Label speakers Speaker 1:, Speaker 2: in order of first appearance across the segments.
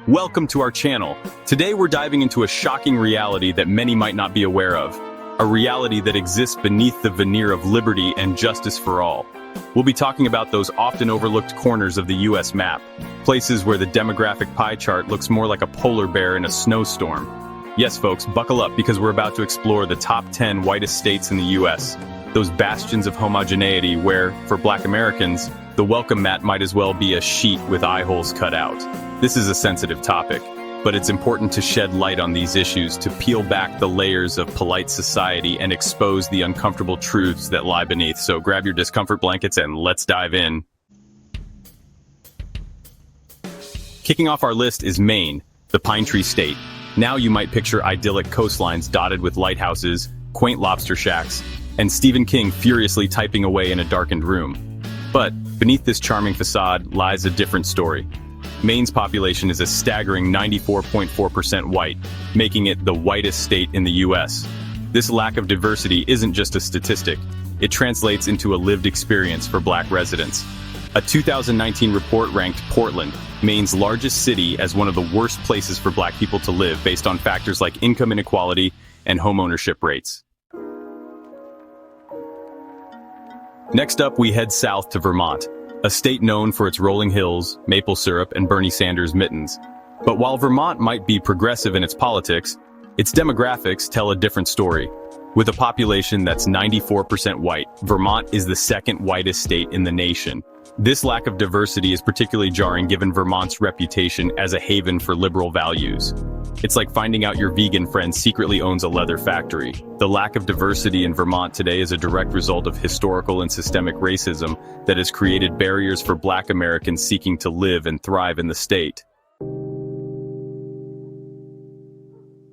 Speaker 1: Welcome to our channel. Today we're diving into a shocking reality that many might not be aware of. A reality that exists beneath the veneer of liberty and justice for all. We'll be talking about those often overlooked corners of the US map. Places where the demographic pie chart looks more like a polar bear in a snowstorm. Yes folks, buckle up because we're about to explore the top 10 whitest states in the US. Those bastions of homogeneity where, for Black Americans, the welcome mat might as well be a sheet with eye holes cut out. This is a sensitive topic, but it's important to shed light on these issues to peel back the layers of polite society and expose the uncomfortable truths that lie beneath. So grab your discomfort blankets and let's dive in. Kicking off our list is Maine, the Pine Tree State. Now you might picture idyllic coastlines dotted with lighthouses, quaint lobster shacks, and Stephen King furiously typing away in a darkened room. But beneath this charming facade lies a different story. Maine's population is a staggering 94.4% white, making it the whitest state in the US. This lack of diversity isn't just a statistic, it translates into a lived experience for Black residents. A 2019 report ranked Portland, Maine's largest city, as one of the worst places for Black people to live based on factors like income inequality and homeownership rates. Next up, we head south to Vermont, a state known for its rolling hills, maple syrup, and Bernie Sanders mittens. But while Vermont might be progressive in its politics, its demographics tell a different story. With a population that's 94% white, Vermont is the second whitest state in the nation. This lack of diversity is particularly jarring given Vermont's reputation as a haven for liberal values. It's like finding out your vegan friend secretly owns a leather factory. The lack of diversity in Vermont today is a direct result of historical and systemic racism that has created barriers for Black Americans seeking to live and thrive in the state.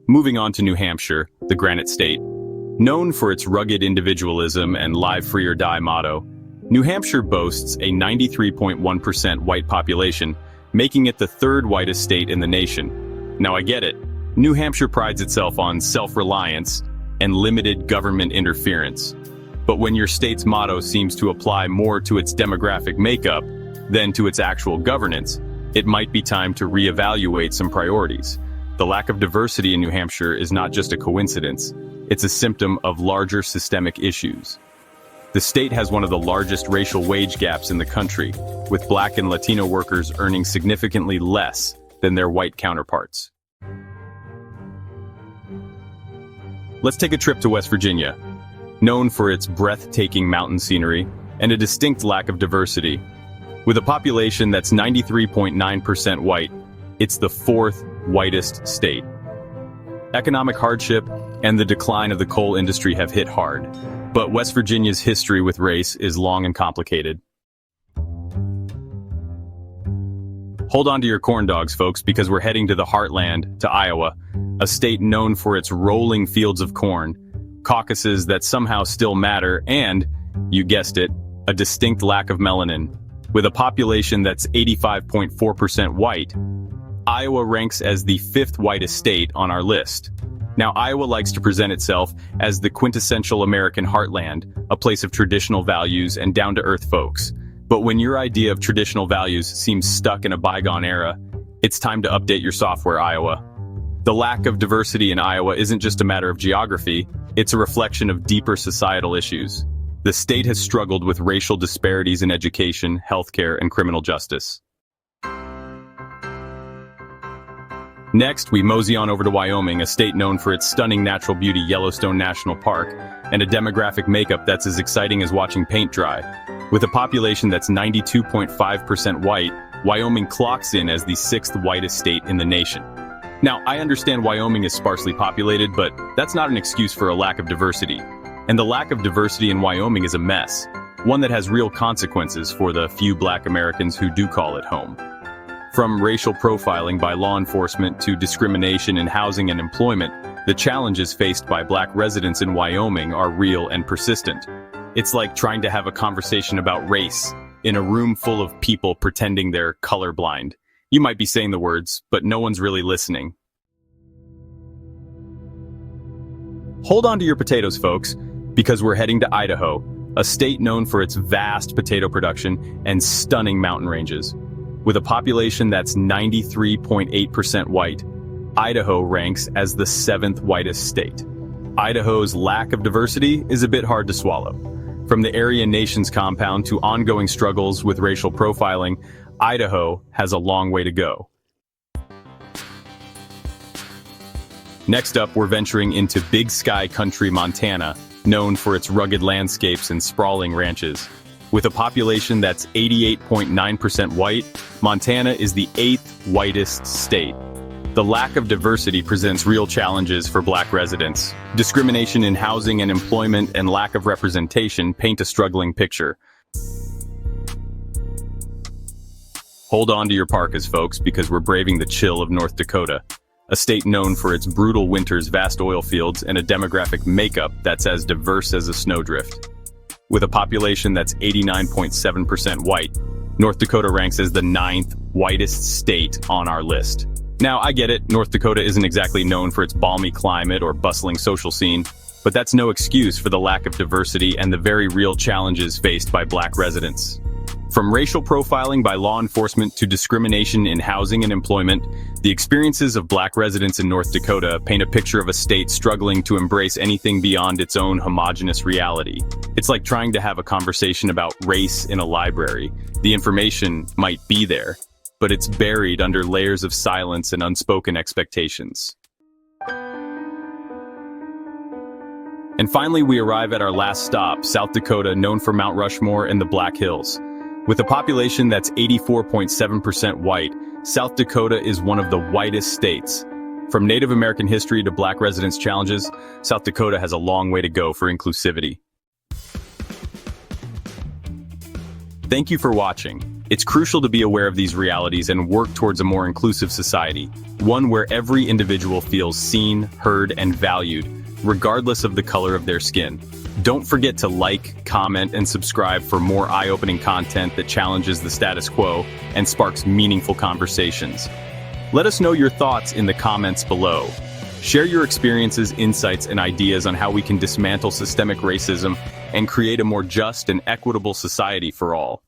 Speaker 1: Moving on to New Hampshire, the Granite State. Known for its rugged individualism and live free or die motto, New Hampshire boasts a 93.1% white population, making it the third whitest state in the nation. Now I get it, New Hampshire prides itself on self-reliance and limited government interference. But when your state's motto seems to apply more to its demographic makeup than to its actual governance, it might be time to reevaluate some priorities. The lack of diversity in New Hampshire is not just a coincidence, it's a symptom of larger systemic issues. The state has one of the largest racial wage gaps in the country, with Black and Latino workers earning significantly less than their white counterparts. Let's take a trip to West Virginia. Known for its breathtaking mountain scenery and a distinct lack of diversity, with a population that's 93.9% white, it's the fourth whitest state. Economic hardship and the decline of the coal industry have hit hard, but West Virginia's history with race is long and complicated. Hold on to your corn dogs, folks, because we're heading to the heartland, to Iowa, a state known for its rolling fields of corn, caucuses that somehow still matter, and, you guessed it, a distinct lack of melanin. With a population that's 85.4% white, Iowa ranks as the fifth whitest state on our list. Now, Iowa likes to present itself as the quintessential American heartland, a place of traditional values and down-to-earth folks. But when your idea of traditional values seems stuck in a bygone era, it's time to update your software, Iowa. The lack of diversity in Iowa isn't just a matter of geography, it's a reflection of deeper societal issues. The state has struggled with racial disparities in education, healthcare, and criminal justice. Next, we mosey on over to Wyoming, a state known for its stunning natural beauty, Yellowstone National Park, and a demographic makeup that's as exciting as watching paint dry. With a population that's 92.5% white, Wyoming clocks in as the sixth whitest state in the nation. Now, I understand Wyoming is sparsely populated, but that's not an excuse for a lack of diversity. And the lack of diversity in Wyoming is a mess, one that has real consequences for the few Black Americans who do call it home. From racial profiling by law enforcement to discrimination in housing and employment, the challenges faced by Black residents in Wyoming are real and persistent. It's like trying to have a conversation about race in a room full of people pretending they're colorblind. You might be saying the words, but no one's really listening. Hold on to your potatoes, folks, because we're heading to Idaho, a state known for its vast potato production and stunning mountain ranges. With a population that's 93.8% white, Idaho ranks as the 7th whitest state. Idaho's lack of diversity is a bit hard to swallow. From the Aryan Nations compound to ongoing struggles with racial profiling, Idaho has a long way to go. Next up, we're venturing into Big Sky Country, Montana, known for its rugged landscapes and sprawling ranches. With a population that's 88.9% white, Montana is the 8th whitest state. The lack of diversity presents real challenges for Black residents. Discrimination in housing and employment and lack of representation paint a struggling picture. Hold on to your parkas, folks, because we're braving the chill of North Dakota, a state known for its brutal winters, vast oil fields, and a demographic makeup that's as diverse as a snowdrift. With a population that's 89.7% white, North Dakota ranks as the 9th whitest state on our list. Now, I get it, North Dakota isn't exactly known for its balmy climate or bustling social scene, but that's no excuse for the lack of diversity and the very real challenges faced by Black residents. From racial profiling by law enforcement to discrimination in housing and employment, the experiences of Black residents in North Dakota paint a picture of a state struggling to embrace anything beyond its own homogeneous reality. It's like trying to have a conversation about race in a library. The information might be there, but it's buried under layers of silence and unspoken expectations. And finally, we arrive at our last stop, South Dakota, known for Mount Rushmore and the Black Hills. With a population that's 84.7% white, South Dakota is one of the whitest states. From Native American history to Black residents' challenges, South Dakota has a long way to go for inclusivity. Thank you for watching. It's crucial to be aware of these realities and work towards a more inclusive society, one where every individual feels seen, heard, and valued, regardless of the color of their skin. Don't forget to like, comment, and subscribe for more eye-opening content that challenges the status quo and sparks meaningful conversations. Let us know your thoughts in the comments below. Share your experiences, insights, and ideas on how we can dismantle systemic racism and create a more just and equitable society for all.